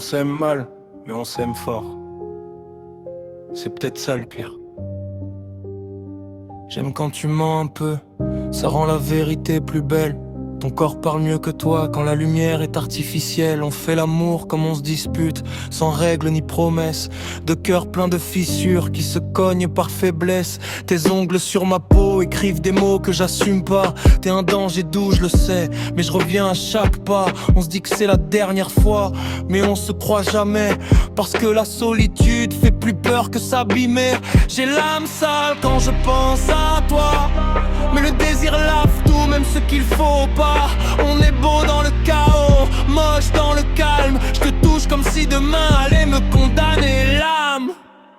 s'aime mal, mais on s'aime fort. C'est peut-être ça le pire. J'aime quand tu mens un peu, ça rend la vérité plus belle. Ton corps parle mieux que toi quand la lumière est artificielle. On fait l'amour comme on se dispute, sans règles ni promesses. De cœurs pleins de fissures qui se cognent par faiblesse. Tes ongles sur ma peau écrivent des mots que j'assume pas. T'es un danger doux, je le sais, mais je reviens à chaque pas. On se dit que c'est la dernière fois, mais on se croit jamais. Parce que la solitude fait plus peur que s'abîmer. J'ai l'âme sale quand je pense à toi, mais le désir lave tout, même ce qu'il faut pas. On est beau dans le chaos, moche dans le calme. Je te touche comme si demain allait me condamner l'âme.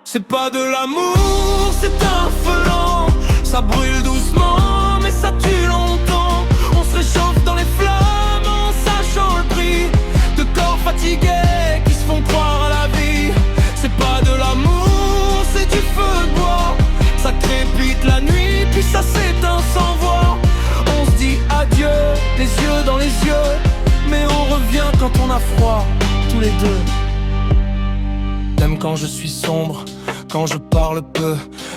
C'est pas de l'amour, c'est affolant. Ça brûle doucement, mais ça tue longtemps. On se réchauffe dans les flammes en sachant le prix de corps fatigués qui se font croire à la vie. C'est pas de l'amour, c'est du feu de bois. Ça crépite la nuit, puis ça s'éteint sans voix. On se dit adieu, les yeux dans les yeux, mais on revient quand on a froid, tous les deux. T'aimes quand je suis sombre, quand je parle peu,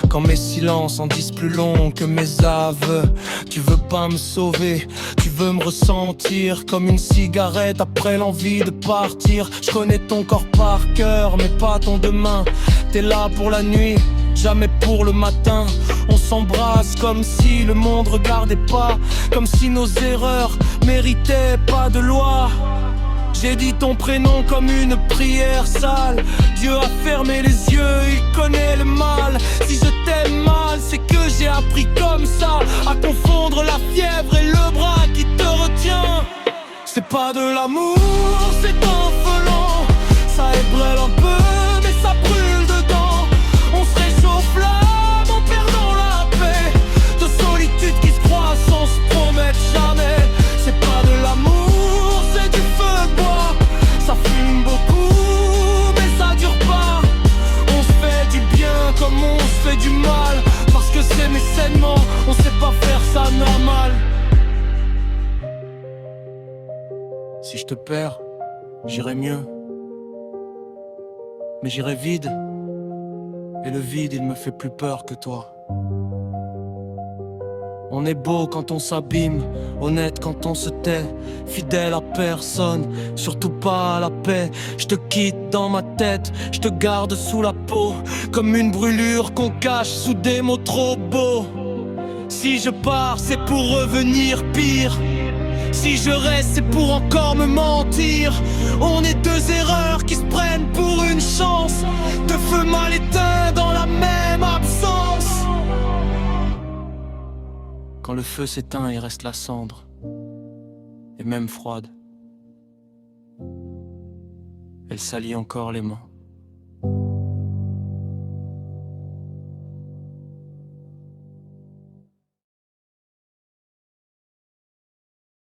quand mes silences en disent plus long que mes aveux. Tu veux pas me sauver, tu veux me ressentir comme une cigarette après l'envie de partir. Je connais ton corps par cœur, mais pas ton demain. T'es là pour la nuit, jamais pour le matin. On s'embrasse comme si le monde regardait pas, comme si nos erreurs méritaient pas de loi. J'ai dit ton prénom comme une prière sale. Dieu a fermé les yeux, il connaît le mal. Si je t'aime mal, c'est que j'ai appris comme ça à confondre la fièvre et le bras qui te retient. C'est pas de l'amour, c'est affolant. Ça ébrèle un peu, mais ça brûle dedans. On se réchauffe l'âme en perdant la paix. De solitude qui se croit sans se promettre jamais. C'est pas de l'amour, c'est du feu de bois. Ça fume beaucoup, mais ça dure pas. On se fait du bien comme on se fait du mal. Parce que c'est mes sainements, on sait pas faire ça normal. Si je te perds, j'irai mieux. Mais j'irai vide. Et le vide, il me fait plus peur que toi. On est beau quand on s'abîme, honnête quand on se tait, fidèle à personne, surtout pas à la paix. Je te quitte dans ma tête, je te garde sous la peau, comme une brûlure qu'on cache sous des mots trop beaux. Si je pars, c'est pour revenir pire. Si je reste, c'est pour encore me mentir. On est deux erreurs qui se prennent pour une chance. Deux feux mal éteints dans la même absence. Quand le feu s'éteint, il reste la cendre. Et même froide, elle salit encore les mains.